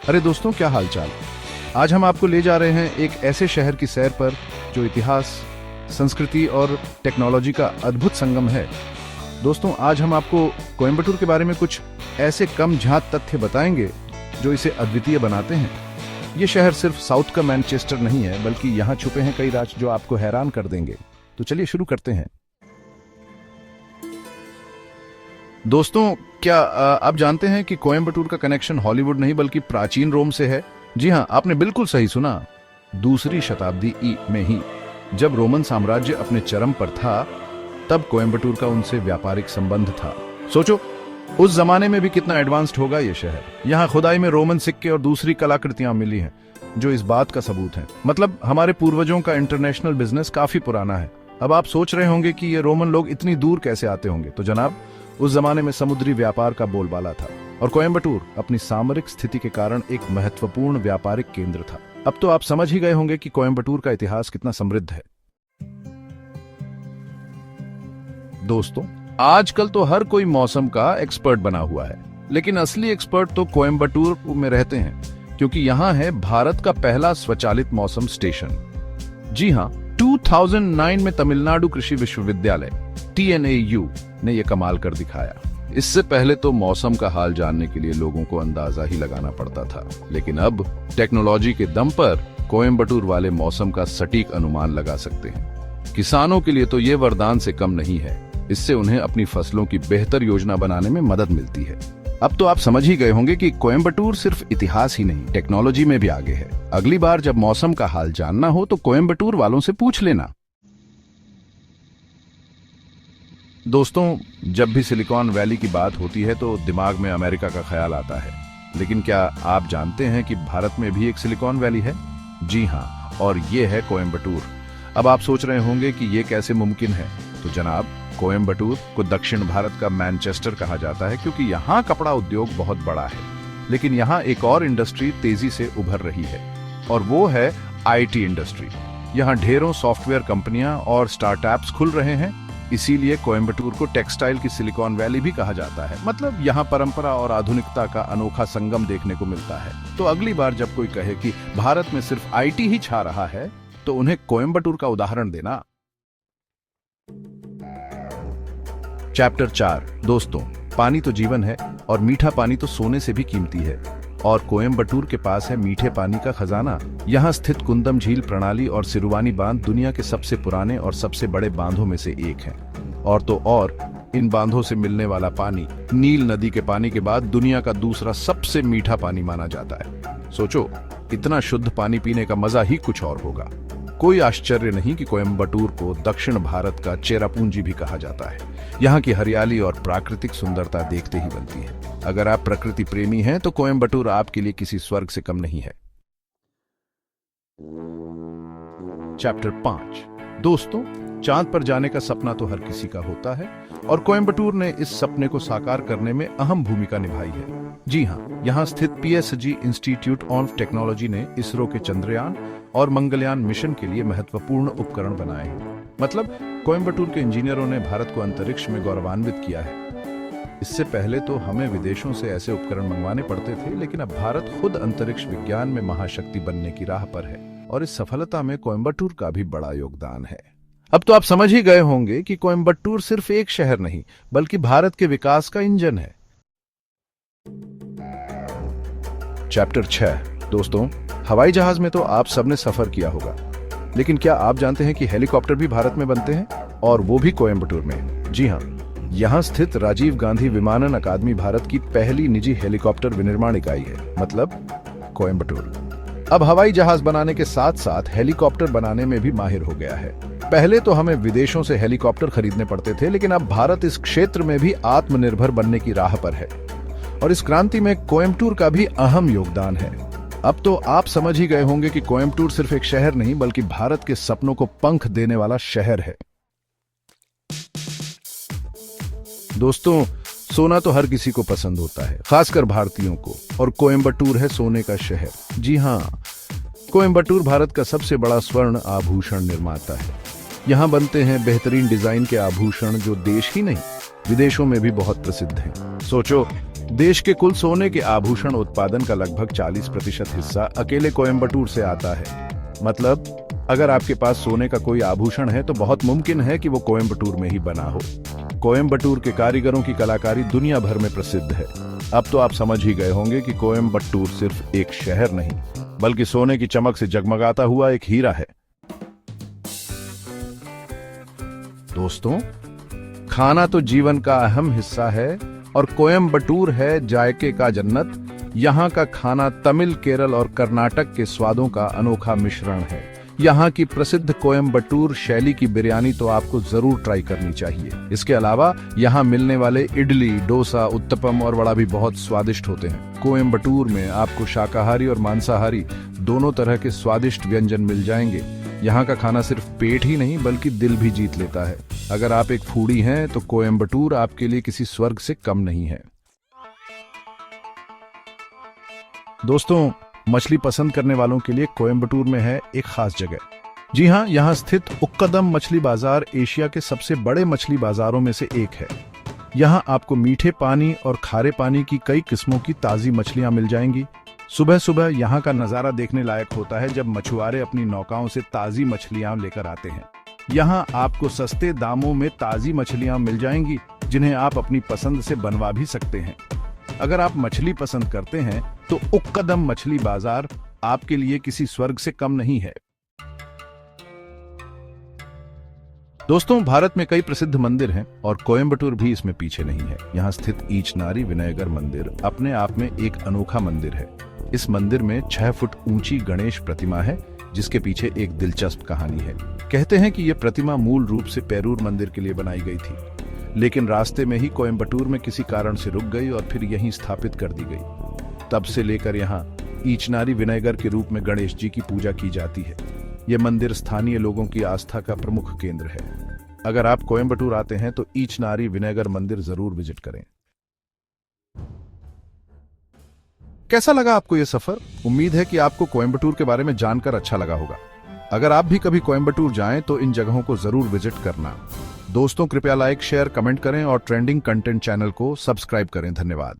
अरे दोस्तों, क्या हालचाल। आज हम आपको ले जा रहे हैं एक ऐसे शहर की सैर पर जो इतिहास, संस्कृति और टेक्नोलॉजी का अद्भुत संगम है। दोस्तों, आज हम आपको कोयम्बटूर के बारे में कुछ ऐसे कम झांत तथ्य बताएंगे जो इसे अद्वितीय बनाते हैं। ये शहर सिर्फ साउथ का मैनचेस्टर नहीं है, बल्कि यहाँ छुपे हैं कई राज जो आपको हैरान कर देंगे। तो चलिए शुरू करते हैं। दोस्तों, क्या आप जानते हैं कि कोयम्बटूर का कनेक्शन हॉलीवुड नहीं बल्कि प्राचीन रोम से है? जी हाँ, आपने बिल्कुल सही सुना। दूसरी शताब्दी में ही जब रोमन साम्राज्य अपने चरम पर था, तब कोयम्बटूर का उनसे व्यापारिक संबंध था। सोचो, उस जमाने में भी कितना एडवांस्ड होगा ये शहर। यहाँ खुदाई में रोमन सिक्के और दूसरी कलाकृतियां मिली हैं जो इस बात का सबूत है। मतलब हमारे पूर्वजों का इंटरनेशनल बिजनेस काफी पुराना है। अब आप सोच रहे होंगे कि ये रोमन लोग इतनी दूर कैसे आते होंगे। तो जनाब, उस जमाने में समुद्री व्यापार का बोलबाला था और कोयम्बटूर अपनी सामरिक स्थिति के कारण एक महत्वपूर्ण व्यापारिक केंद्र था। अब तो आप समझ ही गए होंगे कि कोयम्बटूर का इतिहास कितना समृद्ध है। दोस्तों, आजकल तो हर कोई मौसम का एक्सपर्ट बना हुआ है, लेकिन असली एक्सपर्ट तो कोयम्बटूर में रहते हैं, क्योंकि यहाँ है भारत का पहला स्वचालित मौसम स्टेशन। जी हाँ, 2009 में तमिलनाडु कृषि विश्वविद्यालय TNAU ने यह कमाल कर दिखाया। इससे पहले तो मौसम का हाल जानने के लिए लोगों को अंदाजा ही लगाना पड़ता था, लेकिन अब टेक्नोलॉजी के दम पर कोयम्बटूर वाले मौसम का सटीक अनुमान लगा सकते हैं। किसानों के लिए तो ये वरदान से कम नहीं है। इससे उन्हें अपनी फसलों की बेहतर योजना बनाने में मदद मिलती है। अब तो आप समझ ही गए होंगे कि कोयम्बटूर सिर्फ इतिहास ही नहीं, टेक्नोलॉजी में भी आगे है। अगली बार जब मौसम का हाल जानना हो तो कोयम्बटूर वालों से पूछ लेना। दोस्तों, जब भी सिलिकॉन वैली की बात होती है तो दिमाग में अमेरिका का ख्याल आता है, लेकिन क्या आप जानते हैं कि भारत में भी एक सिलिकॉन वैली है? जी हाँ, और ये है कोयम्बटूर। अब आप सोच रहे होंगे कि ये कैसे मुमकिन है। तो जनाब, कोयम्बटूर को दक्षिण भारत का मैनचेस्टर कहा जाता है, क्योंकि यहाँ कपड़ा उद्योग बहुत बड़ा है। लेकिन यहाँ एक और इंडस्ट्री तेजी से उभर रही है, और वो है IT इंडस्ट्री। यहाँ ढेरों सॉफ्टवेयर कंपनियां और स्टार्टअप्स खुल रहे हैं। इसीलिए कोयम्बटूर को टेक्सटाइल की सिलिकॉन वैली भी कहा जाता है। मतलब यहाँ परंपरा और आधुनिकता का अनोखा संगम देखने को मिलता है। तो अगली बार जब कोई कहे कि भारत में सिर्फ IT ही छा रहा है, तो उन्हें कोयम्बटूर का उदाहरण देना। चैप्टर 4। दोस्तों, पानी तो जीवन है और मीठा पानी तो सोने से भी कीमती है, और कोयम्बटूर के पास है मीठे पानी का खजाना। यहाँ स्थित कुंदम झील प्रणाली और सिरुवानी बांध दुनिया के सबसे पुराने और सबसे बड़े बांधों में से एक हैं। और तो और इन बांधों से मिलने वाला पानी नील नदी के पानी के बाद दुनिया का दूसरा सबसे मीठा पानी माना जाता है। सोचो, इतना शुद्ध पानी पीने का मजा ही कुछ और होगा। कोई आश्चर्य नहीं कि कोयम्बटूर को दक्षिण भारत का चेरापूंजी भी कहा जाता है। यहाँ की हरियाली और प्राकृतिक सुंदरता देखते ही बनती है। अगर आप प्रकृति प्रेमी हैं तो कोयम्बटूर आपके लिए किसी स्वर्ग से कम नहीं है। चैप्टर 5। दोस्तों, चांद पर जाने का सपना तो हर किसी का होता है, और कोयम्बटूर ने इस सपने को साकार करने में अहम भूमिका निभाई है। जी हाँ, यहाँ स्थित PSG इंस्टीट्यूट ऑफ टेक्नोलॉजी ने इसरो के चंद्रयान और मंगलयान मिशन के लिए महत्वपूर्ण उपकरण बनाए हैं। मतलब कोयम्बटूर के इंजीनियरों ने भारत को अंतरिक्ष में गौरवान्वित किया है। इससे पहले तो हमें विदेशों से ऐसे उपकरण मंगवाने पड़ते थे, लेकिन अब भारत खुद अंतरिक्ष विज्ञान में महाशक्ति बनने की राह पर है, और इस सफलता में कोयम्बटूर का भी बड़ा योगदान है। अब तो आप समझ ही गए होंगे कि कोयम्बटूर सिर्फ एक शहर नहीं, बल्कि भारत के विकास का इंजन है। चैप्टर 6। दोस्तों, हवाई जहाज में तो आप सबने सफर किया होगा, लेकिन क्या आप जानते हैं कि हेलीकॉप्टर भी भारत में बनते हैं, और वो भी कोयम्बटूर में? जी हाँ, यहाँ स्थित राजीव गांधी विमानन अकादमी भारत की पहली निजी हेलीकॉप्टर विनिर्माण इकाई है। मतलब कोयम्बटूर अब हवाई जहाज बनाने के साथ साथ हेलीकॉप्टर बनाने में भी माहिर हो गया है। पहले तो हमें विदेशों से हेलीकॉप्टर खरीदने पड़ते थे, लेकिन अब भारत इस क्षेत्र में भी आत्मनिर्भर बनने की राह पर है, और इस क्रांति में कोयम्बटूर का भी अहम योगदान है। अब तो आप समझ ही गए होंगे कि कोयम्बटूर सिर्फ एक शहर नहीं, बल्कि भारत के सपनों को पंख देने वाला शहर है। दोस्तों, सोना तो हर किसी को पसंद होता है, खासकर भारतीयों को, और कोयम्बटूर है सोने का शहर। जी हाँ, कोयम्बटूर भारत का सबसे बड़ा स्वर्ण आभूषण निर्माता है। यहाँ बनते हैं बेहतरीन डिजाइन के आभूषण जो देश ही नहीं, विदेशों में भी बहुत प्रसिद्ध हैं। सोचो, देश के कुल सोने के आभूषण उत्पादन का लगभग 40% हिस्सा अकेले कोयम्बटूर से आता है। मतलब अगर आपके पास सोने का कोई आभूषण है तो बहुत मुमकिन है कि वो कोयम्बटूर में ही बना हो। कोयम्बटूर के कारीगरों की कलाकारी दुनिया भर में प्रसिद्ध है। अब तो आप समझ ही गए होंगे कि कोयम्बटूर सिर्फ एक शहर नहीं, बल्कि सोने की चमक से जगमगाता हुआ एक हीरा है। दोस्तों, खाना तो जीवन का अहम हिस्सा है और कोयम्बटूर है जायके का जन्नत। यहाँ का खाना तमिल, केरल और कर्नाटक के स्वादों का अनोखा मिश्रण है। यहाँ की प्रसिद्ध कोयम्बटूर शैली की बिरयानी तो आपको जरूर ट्राई करनी चाहिए। इसके अलावा यहाँ मिलने वाले इडली, डोसा, उत्तपम और वड़ा भी बहुत स्वादिष्ट होते हैं। कोयम्बटूर में आपको शाकाहारी और मांसाहारी दोनों तरह के स्वादिष्ट व्यंजन मिल जाएंगे। यहाँ का खाना सिर्फ पेट ही नहीं बल्कि दिल भी जीत लेता है। अगर आप एक फूडी हैं तो कोयम्बटूर आपके लिए किसी स्वर्ग से कम नहीं है। दोस्तों, मछली पसंद करने वालों के लिए कोयम्बटूर में है एक खास जगह। जी हाँ, यहाँ स्थित उक्कदम मछली बाजार एशिया के सबसे बड़े मछली बाजारों में से एक है। यहाँ आपको मीठे पानी और खारे पानी की कई किस्मों की ताजी मछलियां मिल जाएंगी। सुबह सुबह यहाँ का नजारा देखने लायक होता है जब मछुआरे अपनी नौकाओं से ताजी मछलियां लेकर आते हैं। यहाँ आपको सस्ते दामों में ताजी मछलियां मिल जाएंगी जिन्हें आप अपनी पसंद से बनवा भी सकते हैं। अगर आप मछली पसंद करते हैं तो उक्कदम मछली बाजार आपके लिए किसी स्वर्ग से कम नहीं है। दोस्तों, भारत में कई प्रसिद्ध मंदिर हैं और कोयम्बटूर भी इसमें पीछे नहीं है। यहाँ स्थित ईचनारी विनायकर मंदिर अपने आप में एक अनोखा मंदिर है। इस मंदिर में 6 फुट ऊंची गणेश प्रतिमा है जिसके पीछे एक दिलचस्प कहानी है। कहते हैं कि यह प्रतिमा मूल रूप से पेरूर मंदिर के लिए बनाई गई थी, लेकिन रास्ते में ही कोयम्बटूर में किसी कारण से रुक गई और फिर यहीं स्थापित कर दी गई। तब से लेकर यहाँ ईचनारी विनायकर के रूप में गणेश जी की पूजा की जाती है। यह मंदिर स्थानीय लोगों की आस्था का प्रमुख केंद्र है। अगर आप कोयम्बटूर आते हैं तो ईचनारी विनायकर मंदिर जरूर विजिट करें। कैसा लगा आपको यह सफर? उम्मीद है कि आपको कोयम्बटूर के बारे में जानकर अच्छा लगा होगा। अगर आप भी कभी कोयम्बटूर जाएं तो इन जगहों को जरूर विजिट करना। दोस्तों, कृपया लाइक, शेयर, कमेंट करें और ट्रेंडिंग कंटेंट चैनल को सब्सक्राइब करें। धन्यवाद।